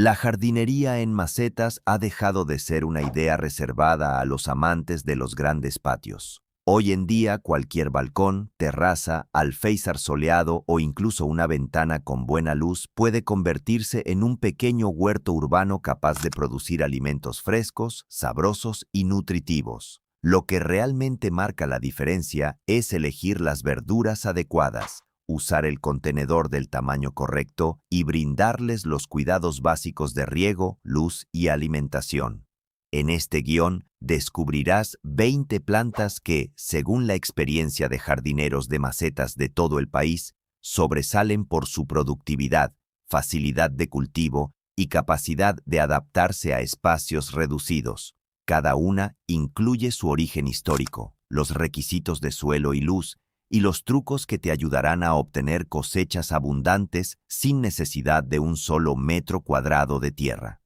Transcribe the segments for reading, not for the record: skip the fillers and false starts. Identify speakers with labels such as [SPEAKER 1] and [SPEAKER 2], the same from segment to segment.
[SPEAKER 1] La jardinería en macetas ha dejado de ser una idea reservada a los amantes de los grandes patios. Hoy en día, cualquier balcón, terraza, alféizar soleado o incluso una ventana con buena luz puede convertirse en un pequeño huerto urbano capaz de producir alimentos frescos, sabrosos y nutritivos. Lo que realmente marca la diferencia es elegir las verduras adecuadas, usar el contenedor del tamaño correcto y brindarles los cuidados básicos de riego, luz y alimentación. En este guión descubrirás 20 plantas que, según la experiencia de jardineros de macetas de todo el país, sobresalen por su productividad, facilidad de cultivo y capacidad de adaptarse a espacios reducidos. Cada una incluye su origen histórico, los requisitos de suelo y luz, y los trucos que te ayudarán a obtener cosechas abundantes sin necesidad de un solo metro cuadrado de tierra.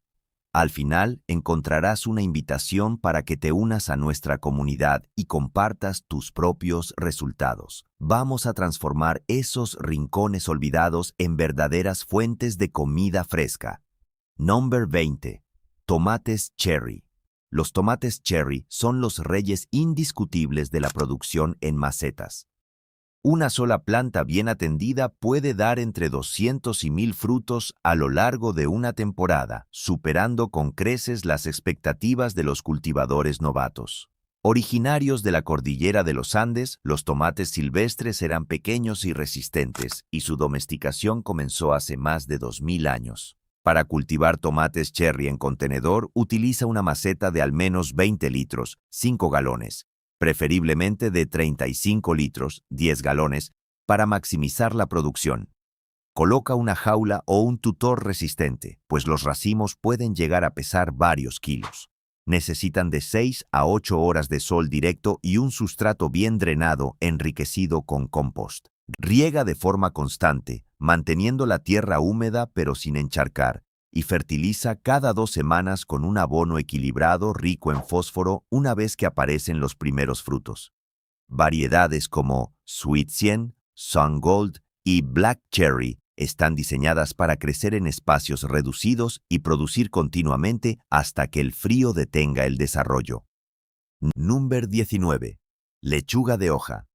[SPEAKER 1] Al final, encontrarás una invitación para que te unas a nuestra comunidad y compartas tus propios resultados. Vamos a transformar esos rincones olvidados en verdaderas fuentes de comida fresca. Número 20. Tomates cherry. Los tomates cherry son los reyes indiscutibles de la producción en macetas. Una sola planta bien atendida puede dar entre 200 y 1000 frutos a lo largo de una temporada, superando con creces las expectativas de los cultivadores novatos. Originarios de la cordillera de los Andes, los tomates silvestres eran pequeños y resistentes, y su domesticación comenzó hace más de 2000 años. Para cultivar tomates cherry en contenedor, utiliza una maceta de al menos 20 litros, 5 galones, preferiblemente de 35 litros, 10 galones, para maximizar la producción. Coloca una jaula o un tutor resistente, pues los racimos pueden llegar a pesar varios kilos. Necesitan de 6 a 8 horas de sol directo y un sustrato bien drenado enriquecido con compost. Riega de forma constante, manteniendo la tierra húmeda pero sin encharcar, y fertiliza cada 2 semanas con un abono equilibrado rico en fósforo una vez que aparecen los primeros frutos. Variedades como Sweet 100, Sun Gold y Black Cherry están diseñadas para crecer en espacios reducidos y producir continuamente hasta que el frío detenga el desarrollo. Número 19. Lechuga de hoja.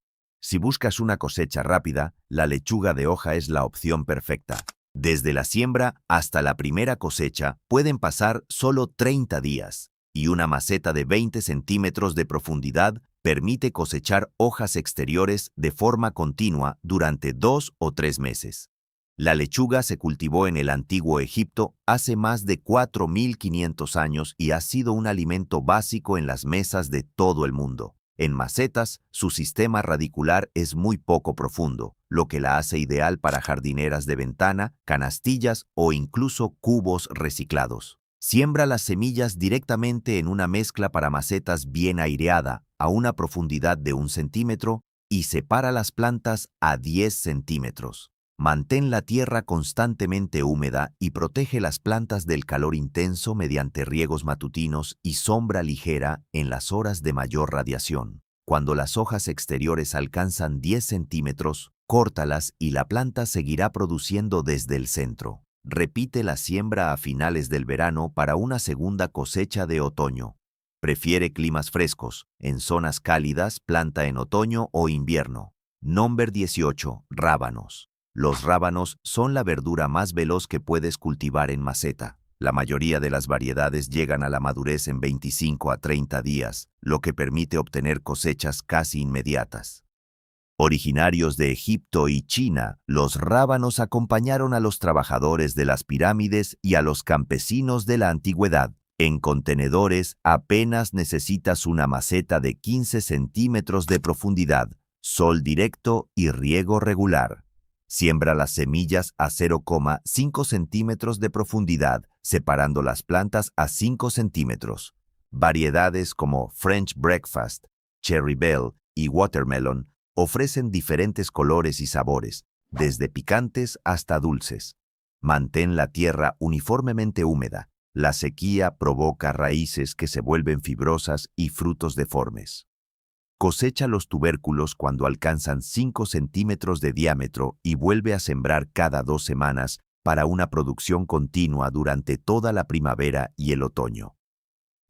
[SPEAKER 1] Si buscas una cosecha rápida, la lechuga de hoja es la opción perfecta. Desde la siembra hasta la primera cosecha pueden pasar solo 30 días, y una maceta de 20 centímetros de profundidad permite cosechar hojas exteriores de forma continua durante 2 o 3 meses. La lechuga se cultivó en el antiguo Egipto hace más de 4500 años y ha sido un alimento básico en las mesas de todo el mundo. En macetas, su sistema radicular es muy poco profundo, lo que la hace ideal para jardineras de ventana, canastillas o incluso cubos reciclados. Siembra las semillas directamente en una mezcla para macetas bien aireada, a una profundidad de 1 centímetro, y separa las plantas a 10 centímetros. Mantén la tierra constantemente húmeda y protege las plantas del calor intenso mediante riegos matutinos y sombra ligera en las horas de mayor radiación. Cuando las hojas exteriores alcanzan 10 centímetros, córtalas y la planta seguirá produciendo desde el centro. Repite la siembra a finales del verano para una segunda cosecha de otoño. Prefiere climas frescos. En zonas cálidas, planta en otoño o invierno. Número 18. Rábanos. Los rábanos son la verdura más veloz que puedes cultivar en maceta. La mayoría de las variedades llegan a la madurez en 25 a 30 días, lo que permite obtener cosechas casi inmediatas. Originarios de Egipto y China, los rábanos acompañaron a los trabajadores de las pirámides y a los campesinos de la antigüedad. En contenedores apenas necesitas una maceta de 15 centímetros de profundidad, sol directo y riego regular. Siembra las semillas a 0,5 centímetros de profundidad, separando las plantas a 5 centímetros. Variedades como French Breakfast, Cherry Belle y Watermelon ofrecen diferentes colores y sabores, desde picantes hasta dulces. Mantén la tierra uniformemente húmeda. La sequía provoca raíces que se vuelven fibrosas y frutos deformes. Cosecha los tubérculos cuando alcanzan 5 centímetros de diámetro y vuelve a sembrar cada 2 semanas para una producción continua durante toda la primavera y el otoño.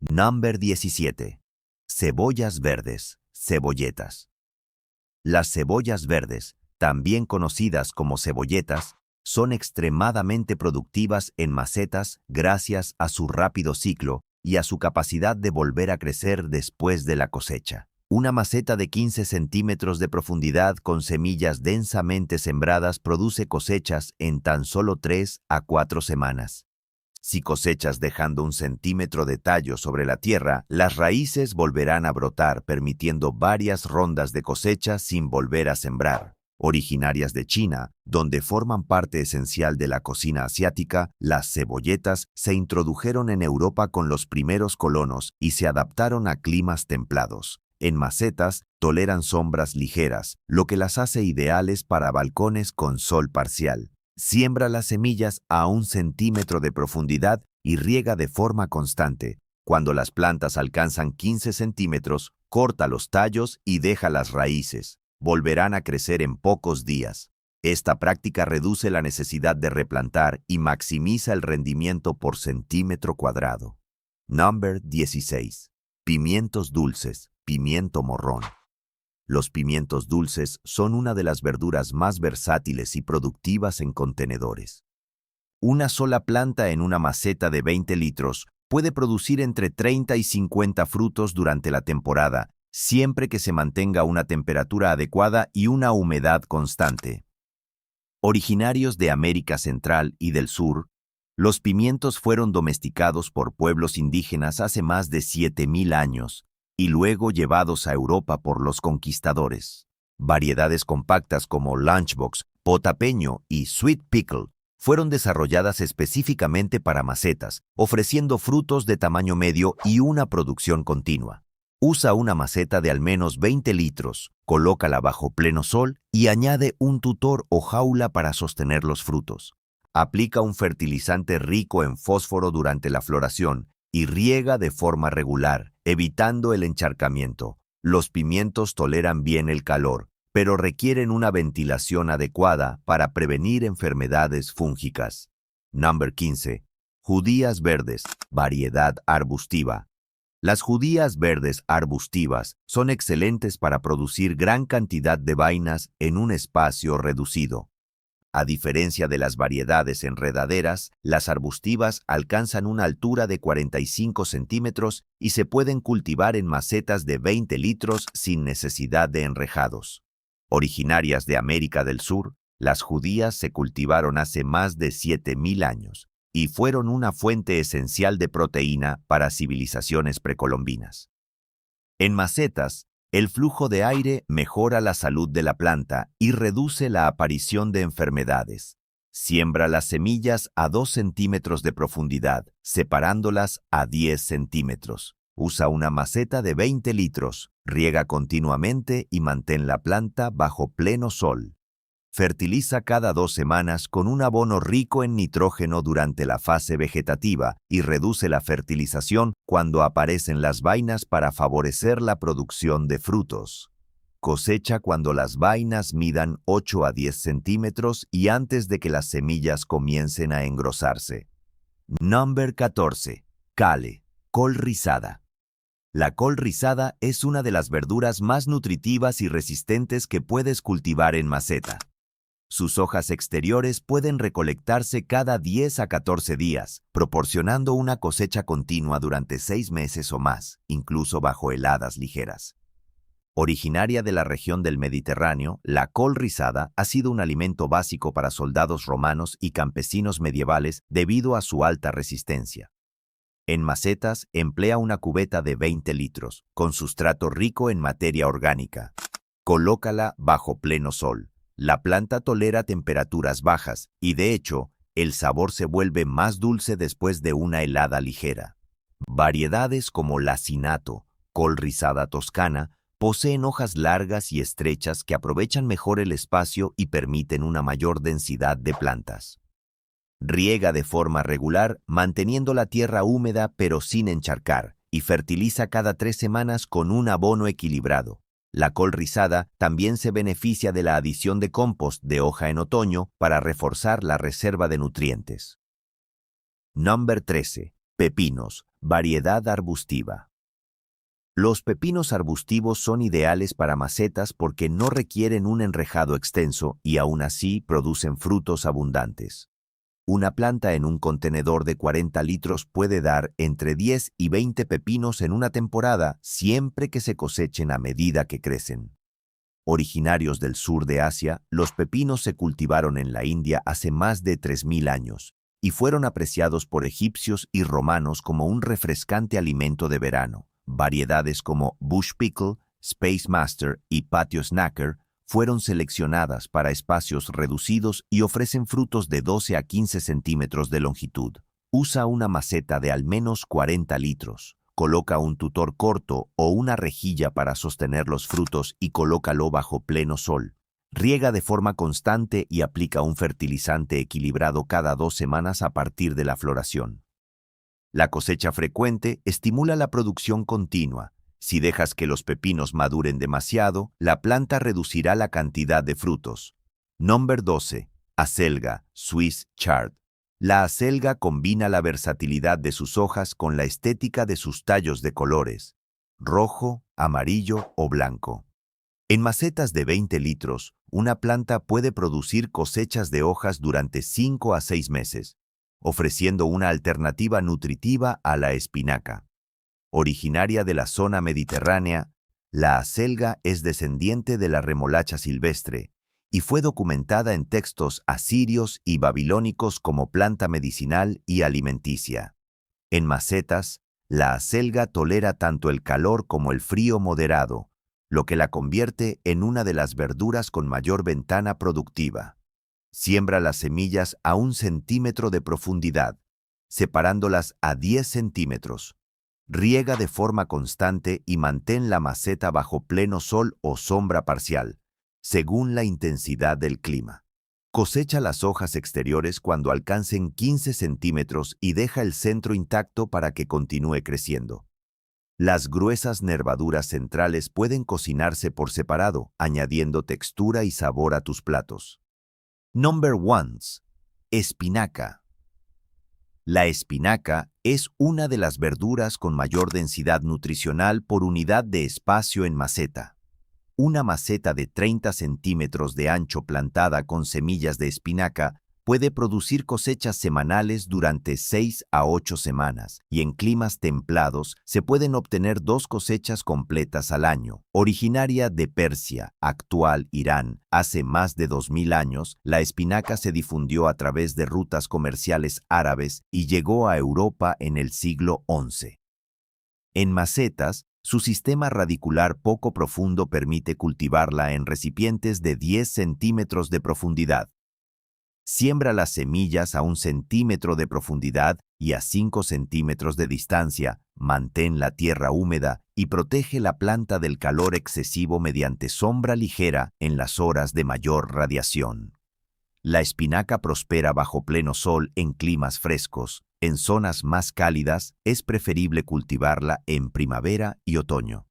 [SPEAKER 1] Number 17. Cebollas verdes, cebolletas. Las cebollas verdes, también conocidas como cebolletas, son extremadamente productivas en macetas gracias a su rápido ciclo y a su capacidad de volver a crecer después de la cosecha. Una maceta de 15 centímetros de profundidad con semillas densamente sembradas produce cosechas en tan solo 3 a 4 semanas. Si cosechas dejando 1 centímetro de tallo sobre la tierra, las raíces volverán a brotar, permitiendo varias rondas de cosecha sin volver a sembrar. Originarias de China, donde forman parte esencial de la cocina asiática, las cebolletas se introdujeron en Europa con los primeros colonos y se adaptaron a climas templados. En macetas, toleran sombras ligeras, lo que las hace ideales para balcones con sol parcial. Siembra las semillas a 1 centímetro de profundidad y riega de forma constante. Cuando las plantas alcanzan 15 centímetros, corta los tallos y deja las raíces. Volverán a crecer en pocos días. Esta práctica reduce la necesidad de replantar y maximiza el rendimiento por centímetro cuadrado. Number 16. Pimientos dulces, pimiento morrón. Los pimientos dulces son una de las verduras más versátiles y productivas en contenedores. Una sola planta en una maceta de 20 litros puede producir entre 30 y 50 frutos durante la temporada, siempre que se mantenga una temperatura adecuada y una humedad constante. Originarios de América Central y del Sur, los pimientos fueron domesticados por pueblos indígenas hace más de 7.000 años y luego llevados a Europa por los conquistadores. Variedades compactas como Lunchbox, Potapeño y Sweet Pickle fueron desarrolladas específicamente para macetas, ofreciendo frutos de tamaño medio y una producción continua. Usa una maceta de al menos 20 litros, colócala bajo pleno sol y añade un tutor o jaula para sostener los frutos. Aplica un fertilizante rico en fósforo durante la floración y riega de forma regular, evitando el encharcamiento. Los pimientos toleran bien el calor, pero requieren una ventilación adecuada para prevenir enfermedades fúngicas. Number 15. Judías verdes, variedad arbustiva. Las judías verdes arbustivas son excelentes para producir gran cantidad de vainas en un espacio reducido. A diferencia de las variedades enredaderas, las arbustivas alcanzan una altura de 45 centímetros y se pueden cultivar en macetas de 20 litros sin necesidad de enrejados. Originarias de América del Sur, las judías se cultivaron hace más de 7.000 años y fueron una fuente esencial de proteína para civilizaciones precolombinas. En macetas, el flujo de aire mejora la salud de la planta y reduce la aparición de enfermedades. Siembra las semillas a 2 centímetros de profundidad, separándolas a 10 centímetros. Usa una maceta de 20 litros, riega continuamente y mantén la planta bajo pleno sol. Fertiliza cada 2 semanas con un abono rico en nitrógeno durante la fase vegetativa y reduce la fertilización cuando aparecen las vainas para favorecer la producción de frutos. Cosecha cuando las vainas midan 8 a 10 centímetros y antes de que las semillas comiencen a engrosarse. Number 14. Kale, col rizada. La col rizada es una de las verduras más nutritivas y resistentes que puedes cultivar en maceta. Sus hojas exteriores pueden recolectarse cada 10 a 14 días, proporcionando una cosecha continua durante 6 meses o más, incluso bajo heladas ligeras. Originaria de la región del Mediterráneo, la col rizada ha sido un alimento básico para soldados romanos y campesinos medievales debido a su alta resistencia. En macetas, emplea una cubeta de 20 litros, con sustrato rico en materia orgánica. Colócala bajo pleno sol. La planta tolera temperaturas bajas y, de hecho, el sabor se vuelve más dulce después de una helada ligera. Variedades como lacinato, col rizada toscana, poseen hojas largas y estrechas que aprovechan mejor el espacio y permiten una mayor densidad de plantas. Riega de forma regular, manteniendo la tierra húmeda pero sin encharcar, y fertiliza cada 3 semanas con un abono equilibrado. La col rizada también se beneficia de la adición de compost de hoja en otoño para reforzar la reserva de nutrientes. Número 13. Pepinos, variedad arbustiva. Los pepinos arbustivos son ideales para macetas porque no requieren un enrejado extenso y aún así producen frutos abundantes. Una planta en un contenedor de 40 litros puede dar entre 10 y 20 pepinos en una temporada, siempre que se cosechen a medida que crecen. Originarios del sur de Asia, los pepinos se cultivaron en la India hace más de 3.000 años y fueron apreciados por egipcios y romanos como un refrescante alimento de verano. Variedades como Bush Pickle, Space Master y Patio Snacker fueron seleccionadas para espacios reducidos y ofrecen frutos de 12 a 15 centímetros de longitud. Usa una maceta de al menos 40 litros. Coloca un tutor corto o una rejilla para sostener los frutos y colócalo bajo pleno sol. Riega de forma constante y aplica un fertilizante equilibrado cada 2 semanas a partir de la floración. La cosecha frecuente estimula la producción continua. Si dejas que los pepinos maduren demasiado, la planta reducirá la cantidad de frutos. Número 12. Acelga, Swiss chard. La acelga combina la versatilidad de sus hojas con la estética de sus tallos de colores, rojo, amarillo o blanco. En macetas de 20 litros, una planta puede producir cosechas de hojas durante 5 a 6 meses, ofreciendo una alternativa nutritiva a la espinaca. Originaria de la zona mediterránea, la acelga es descendiente de la remolacha silvestre y fue documentada en textos asirios y babilónicos como planta medicinal y alimenticia. En macetas, la acelga tolera tanto el calor como el frío moderado, lo que la convierte en una de las verduras con mayor ventana productiva. Siembra las semillas a 1 centímetro de profundidad, separándolas a 10 centímetros. Riega de forma constante y mantén la maceta bajo pleno sol o sombra parcial, según la intensidad del clima. Cosecha las hojas exteriores cuando alcancen 15 centímetros y deja el centro intacto para que continúe creciendo. Las gruesas nervaduras centrales pueden cocinarse por separado, añadiendo textura y sabor a tus platos. Number 1. Espinaca. La espinaca es una de las verduras con mayor densidad nutricional por unidad de espacio en maceta. Una maceta de 30 centímetros de ancho plantada con semillas de espinaca puede producir cosechas semanales durante 6 a 8 semanas y en climas templados se pueden obtener 2 cosechas completas al año. Originaria de Persia, actual Irán, hace más de 2000 años, la espinaca se difundió a través de rutas comerciales árabes y llegó a Europa en el siglo XI. En macetas, su sistema radicular poco profundo permite cultivarla en recipientes de 10 centímetros de profundidad. Siembra las semillas a 1 centímetro de profundidad y a 5 centímetros de distancia, mantén la tierra húmeda y protege la planta del calor excesivo mediante sombra ligera en las horas de mayor radiación. La espinaca prospera bajo pleno sol en climas frescos. En zonas más cálidas es preferible cultivarla en primavera y otoño.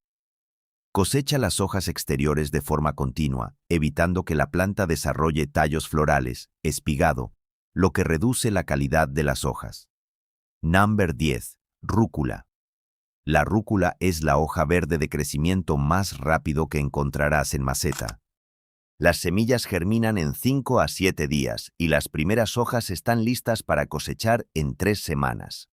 [SPEAKER 1] Cosecha las hojas exteriores de forma continua, evitando que la planta desarrolle tallos florales, espigado, lo que reduce la calidad de las hojas. Number 10. Rúcula. La rúcula es la hoja verde de crecimiento más rápido que encontrarás en maceta. Las semillas germinan en 5 a 7 días y las primeras hojas están listas para cosechar en 3 semanas.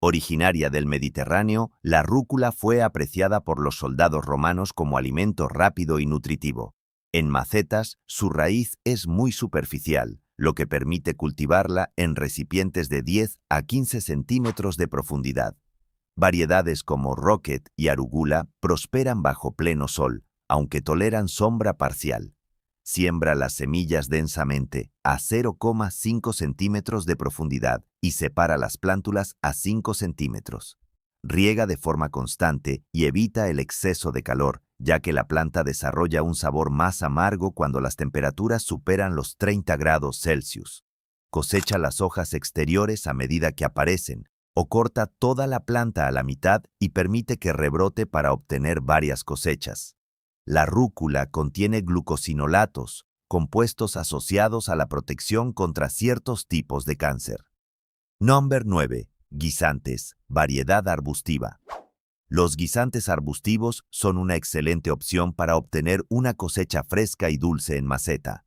[SPEAKER 1] Originaria del Mediterráneo, la rúcula fue apreciada por los soldados romanos como alimento rápido y nutritivo. En macetas, su raíz es muy superficial, lo que permite cultivarla en recipientes de 10 a 15 centímetros de profundidad. Variedades como Rocket y Arugula prosperan bajo pleno sol, aunque toleran sombra parcial. Siembra las semillas densamente a 0,5 centímetros de profundidad y separa las plántulas a 5 centímetros. Riega de forma constante y evita el exceso de calor, ya que la planta desarrolla un sabor más amargo cuando las temperaturas superan los 30 grados Celsius. Cosecha las hojas exteriores a medida que aparecen, o corta toda la planta a la mitad y permite que rebrote para obtener varias cosechas. La rúcula contiene glucosinolatos, compuestos asociados a la protección contra ciertos tipos de cáncer. Número 9. Guisantes, variedad arbustiva. Los guisantes arbustivos son una excelente opción para obtener una cosecha fresca y dulce en maceta.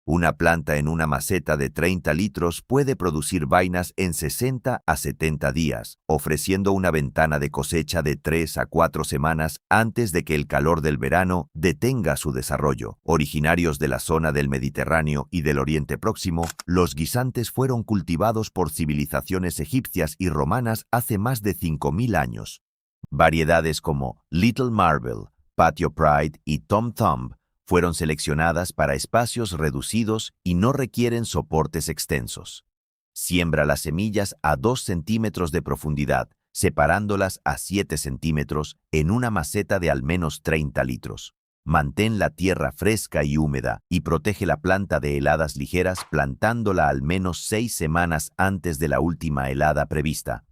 [SPEAKER 1] Una planta en una maceta de 30 litros puede producir vainas en 60 a 70 días, ofreciendo una ventana de cosecha de 3 a 4 semanas antes de que el calor del verano detenga su desarrollo. Originarios de la zona del Mediterráneo y del Oriente Próximo, los guisantes fueron cultivados por civilizaciones egipcias y romanas hace más de 5.000 años. Variedades como Little Marble, Patio Pride y Tom Thumb fueron seleccionadas para espacios reducidos y no requieren soportes extensos. Siembra las semillas a 2 centímetros de profundidad, separándolas a 7 centímetros en una maceta de al menos 30 litros. Mantén la tierra fresca y húmeda y protege la planta de heladas ligeras plantándola al menos 6 semanas antes de la última helada prevista.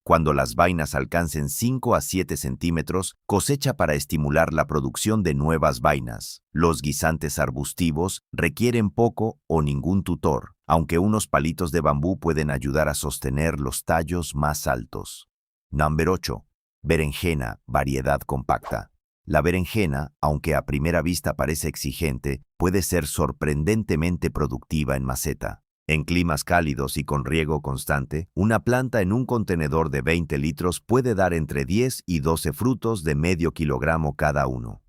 [SPEAKER 1] Cuando las vainas alcancen 5 a 7 centímetros, cosecha para estimular la producción de nuevas vainas. Los guisantes arbustivos requieren poco o ningún tutor, aunque unos palitos de bambú pueden ayudar a sostener los tallos más altos. Número 8. Berenjena, variedad compacta. La berenjena, aunque a primera vista parece exigente, puede ser sorprendentemente productiva en maceta. En climas cálidos y con riego constante, una planta en un contenedor de 20 litros puede dar entre 10 y 12 frutos de medio kilogramo cada uno.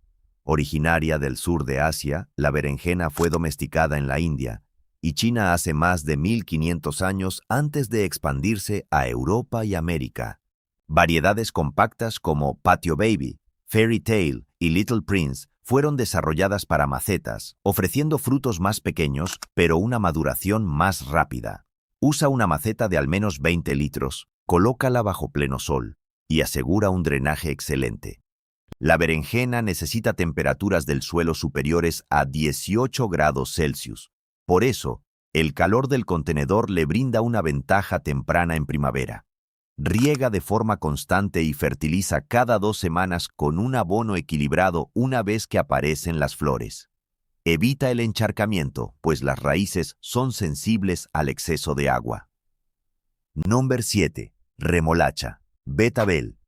[SPEAKER 1] Originaria del sur de Asia, la berenjena fue domesticada en la India y China hace más de 1500 años antes de expandirse a Europa y América. Variedades compactas como Patio Baby, Fairy Tale y Little Prince fueron desarrolladas para macetas, ofreciendo frutos más pequeños, pero una maduración más rápida. Usa una maceta de al menos 20 litros, colócala bajo pleno sol y asegura un drenaje excelente. La berenjena necesita temperaturas del suelo superiores a 18 grados Celsius. Por eso, el calor del contenedor le brinda una ventaja temprana en primavera. Riega de forma constante y fertiliza cada 2 semanas con un abono equilibrado una vez que aparecen las flores. Evita el encharcamiento, pues las raíces son sensibles al exceso de agua. Número 7. Remolacha, betabel.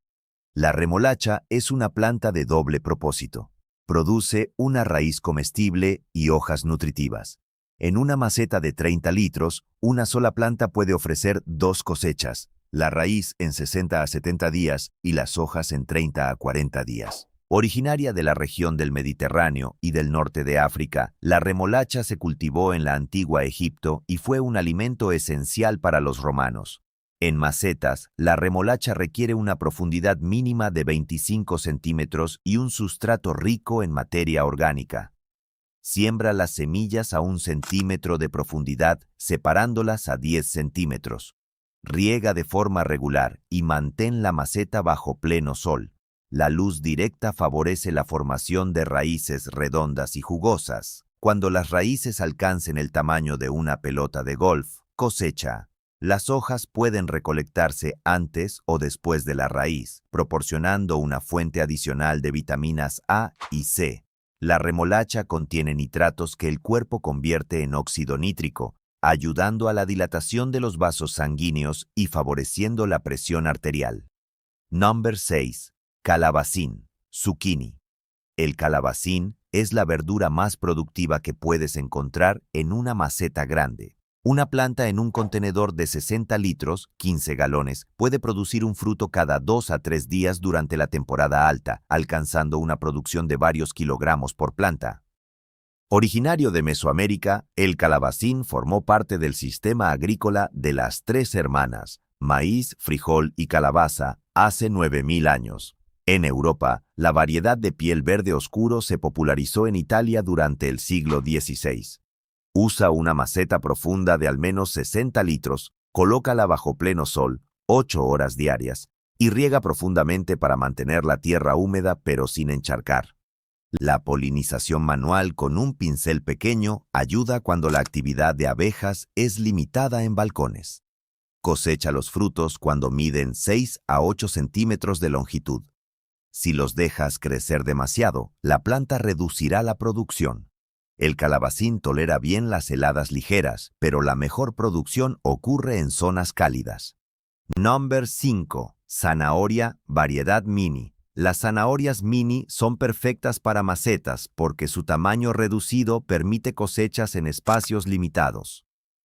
[SPEAKER 1] La remolacha es una planta de doble propósito. Produce una raíz comestible y hojas nutritivas. En una maceta de 30 litros, una sola planta puede ofrecer 2 cosechas. La raíz en 60 a 70 días y las hojas en 30 a 40 días. Originaria de la región del Mediterráneo y del norte de África, la remolacha se cultivó en la antigua Egipto y fue un alimento esencial para los romanos. En macetas, la remolacha requiere una profundidad mínima de 25 centímetros y un sustrato rico en materia orgánica. Siembra las semillas a 1 centímetro de profundidad, separándolas a 10 centímetros. Riega de forma regular y mantén la maceta bajo pleno sol. La luz directa favorece la formación de raíces redondas y jugosas. Cuando las raíces alcancen el tamaño de una pelota de golf, cosecha. Las hojas pueden recolectarse antes o después de la raíz, proporcionando una fuente adicional de vitaminas A y C. La remolacha contiene nitratos que el cuerpo convierte en óxido nítrico, ayudando a la dilatación de los vasos sanguíneos y favoreciendo la presión arterial. Número 6. Calabacín, zucchini. El calabacín es la verdura más productiva que puedes encontrar en una maceta grande. Una planta en un contenedor de 60 litros, 15 galones, puede producir un fruto cada 2 a 3 días durante la temporada alta, alcanzando una producción de varios kilogramos por planta. Originario de Mesoamérica, el calabacín formó parte del sistema agrícola de las 3 hermanas, maíz, frijol y calabaza, hace 9000 años. En Europa, la variedad de piel verde oscuro se popularizó en Italia durante el siglo XVI. Usa una maceta profunda de al menos 60 litros, colócala bajo pleno sol, 8 horas diarias, y riega profundamente para mantener la tierra húmeda pero sin encharcar. La polinización manual con un pincel pequeño ayuda cuando la actividad de abejas es limitada en balcones. Cosecha los frutos cuando miden 6 a 8 centímetros de longitud. Si los dejas crecer demasiado, la planta reducirá la producción. El calabacín tolera bien las heladas ligeras, pero la mejor producción ocurre en zonas cálidas. Número 5. Zanahoria, variedad mini. Las zanahorias mini son perfectas para macetas porque su tamaño reducido permite cosechas en espacios limitados.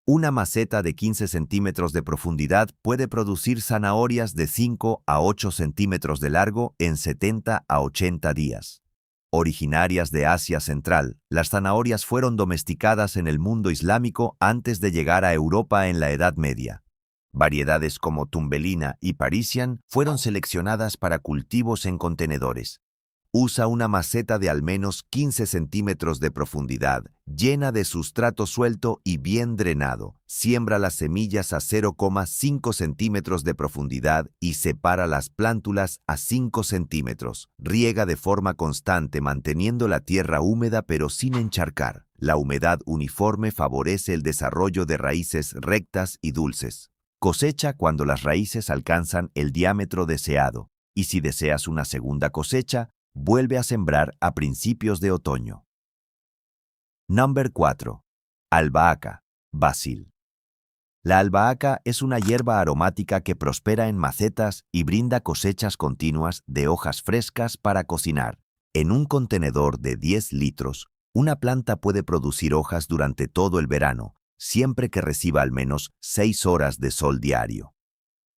[SPEAKER 1] Una maceta de 15 centímetros de profundidad puede producir zanahorias de 5 a 8 centímetros de largo en 70 a 80 días. Originarias de Asia Central, las zanahorias fueron domesticadas en el mundo islámico antes de llegar a Europa en la Edad Media. Variedades como Tumbelina y Parisian fueron seleccionadas para cultivos en contenedores. Usa una maceta de al menos 15 centímetros de profundidad, llena de sustrato suelto y bien drenado. Siembra las semillas a 0,5 centímetros de profundidad y separa las plántulas a 5 centímetros. Riega de forma constante manteniendo la tierra húmeda pero sin encharcar. La humedad uniforme favorece el desarrollo de raíces rectas y dulces. Cosecha cuando las raíces alcanzan el diámetro deseado, y si deseas una segunda cosecha, vuelve a sembrar a principios de otoño. Número 4. Albahaca, basil. La albahaca es una hierba aromática que prospera en macetas y brinda cosechas continuas de hojas frescas para cocinar. En un contenedor de 10 litros, una planta puede producir hojas durante todo el verano, siempre que reciba al menos 6 horas de sol diario.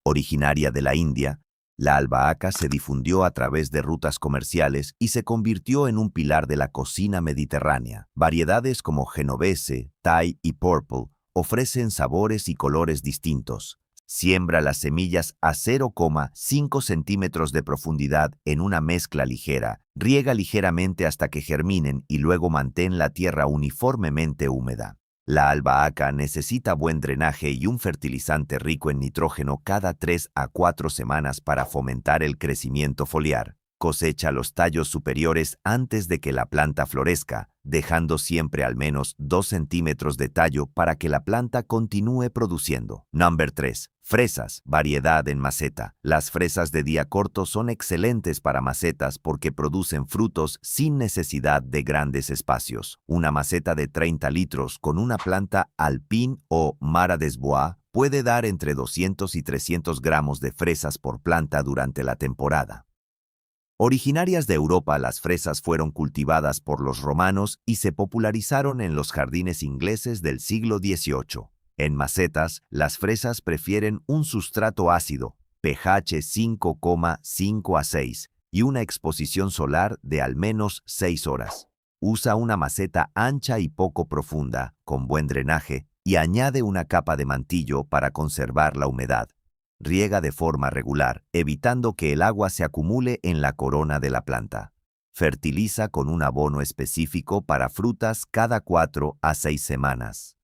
[SPEAKER 1] Originaria de la India, la albahaca se difundió a través de rutas comerciales y se convirtió en un pilar de la cocina mediterránea. Variedades como genovese, thai y purple ofrecen sabores y colores distintos. Siembra las semillas a 0,5 centímetros de profundidad en una mezcla ligera. Riega ligeramente hasta que germinen y luego mantén la tierra uniformemente húmeda. La albahaca necesita buen drenaje y un fertilizante rico en nitrógeno cada 3 a 4 semanas para fomentar el crecimiento foliar. Cosecha los tallos superiores antes de que la planta florezca, dejando siempre al menos 2 centímetros de tallo para que la planta continúe produciendo. Número 3. Fresas, variedad en maceta. Las fresas de día corto son excelentes para macetas porque producen frutos sin necesidad de grandes espacios. Una maceta de 30 litros con una planta alpine o Mara des Bois puede dar entre 200 y 300 gramos de fresas por planta durante la temporada. Originarias de Europa, las fresas fueron cultivadas por los romanos y se popularizaron en los jardines ingleses del siglo XVIII. En macetas, las fresas prefieren un sustrato ácido, pH 5,5 a 6, y una exposición solar de al menos 6 horas. Usa una maceta ancha y poco profunda, con buen drenaje, y añade una capa de mantillo para conservar la humedad. Riega de forma regular, evitando que el agua se acumule en la corona de la planta. Fertiliza con un abono específico para frutas cada 4 a 6 semanas.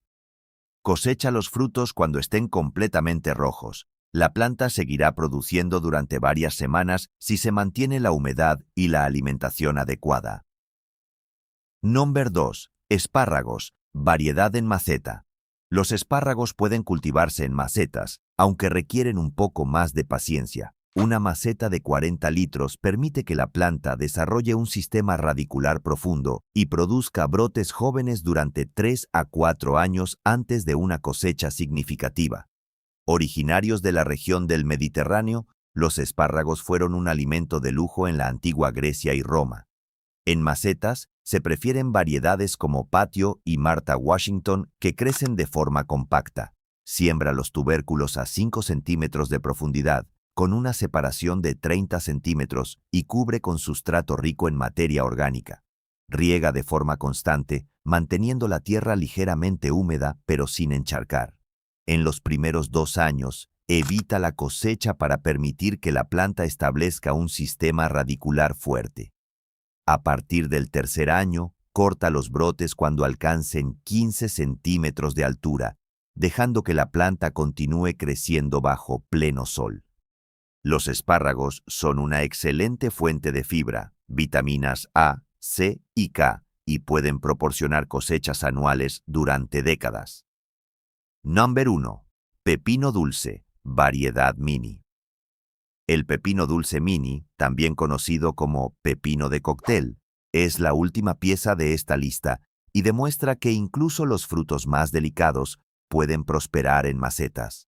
[SPEAKER 1] Cosecha los frutos cuando estén completamente rojos. La planta seguirá produciendo durante varias semanas si se mantiene la humedad y la alimentación adecuada. Número 2. Espárragos, variedad en maceta. Los espárragos pueden cultivarse en macetas, aunque requieren un poco más de paciencia. Una maceta de 40 litros permite que la planta desarrolle un sistema radicular profundo y produzca brotes jóvenes durante 3 a 4 años antes de una cosecha significativa. Originarios de la región del Mediterráneo, los espárragos fueron un alimento de lujo en la antigua Grecia y Roma. En macetas, se prefieren variedades como Patio y Martha Washington que crecen de forma compacta. Siembra los tubérculos a 5 centímetros de profundidad, con una separación de 30 centímetros y cubre con sustrato rico en materia orgánica. Riega de forma constante, manteniendo la tierra ligeramente húmeda pero sin encharcar. En los primeros 2 años, evita la cosecha para permitir que la planta establezca un sistema radicular fuerte. A partir del tercer año, corta los brotes cuando alcancen 15 centímetros de altura, dejando que la planta continúe creciendo bajo pleno sol. Los espárragos son una excelente fuente de fibra, vitaminas A, C y K, y pueden proporcionar cosechas anuales durante décadas. Número 1. Pepino dulce, variedad mini. El pepino dulce mini, también conocido como pepino de cóctel, es la última pieza de esta lista y demuestra que incluso los frutos más delicados pueden prosperar en macetas.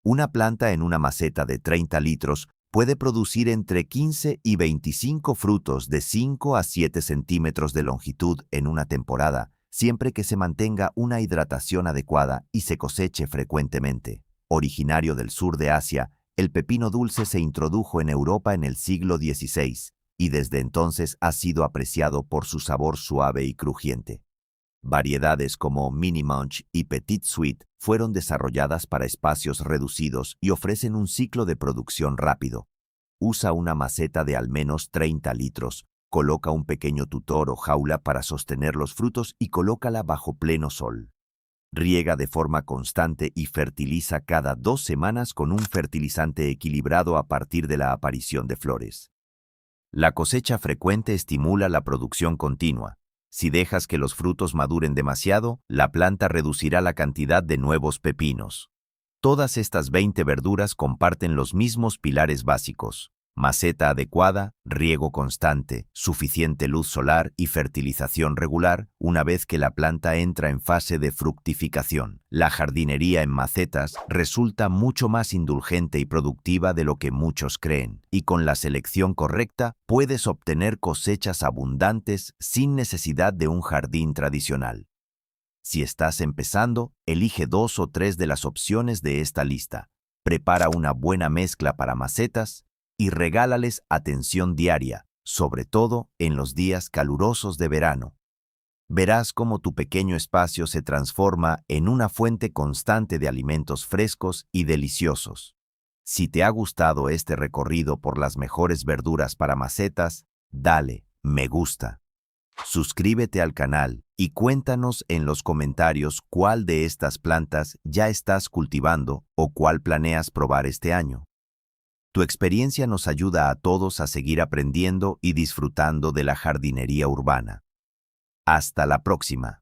[SPEAKER 1] Una planta en una maceta de 30 litros puede producir entre 15 y 25 frutos de 5 a 7 centímetros de longitud en una temporada, siempre que se mantenga una hidratación adecuada y se coseche frecuentemente. Originario del sur de Asia, el pepino dulce se introdujo en Europa en el siglo XVI y desde entonces ha sido apreciado por su sabor suave y crujiente. Variedades como Mini Munch y Petit Sweet fueron desarrolladas para espacios reducidos y ofrecen un ciclo de producción rápido. Usa una maceta de al menos 30 litros, coloca un pequeño tutor o jaula para sostener los frutos y colócala bajo pleno sol. Riega de forma constante y fertiliza cada 2 semanas con un fertilizante equilibrado a partir de la aparición de flores. La cosecha frecuente estimula la producción continua. Si dejas que los frutos maduren demasiado, la planta reducirá la cantidad de nuevos pepinos. Todas estas 20 verduras comparten los mismos pilares básicos: maceta adecuada, riego constante, suficiente luz solar y fertilización regular una vez que la planta entra en fase de fructificación. La jardinería en macetas resulta mucho más indulgente y productiva de lo que muchos creen, y con la selección correcta puedes obtener cosechas abundantes sin necesidad de un jardín tradicional. Si estás empezando, elige 2 o 3 de las opciones de esta lista. Prepara una buena mezcla para macetas y regálales atención diaria, sobre todo en los días calurosos de verano. Verás cómo tu pequeño espacio se transforma en una fuente constante de alimentos frescos y deliciosos. Si te ha gustado este recorrido por las mejores verduras para macetas, dale me gusta. Suscríbete al canal y cuéntanos en los comentarios cuál de estas plantas ya estás cultivando o cuál planeas probar este año. Tu experiencia nos ayuda a todos a seguir aprendiendo y disfrutando de la jardinería urbana. Hasta la próxima.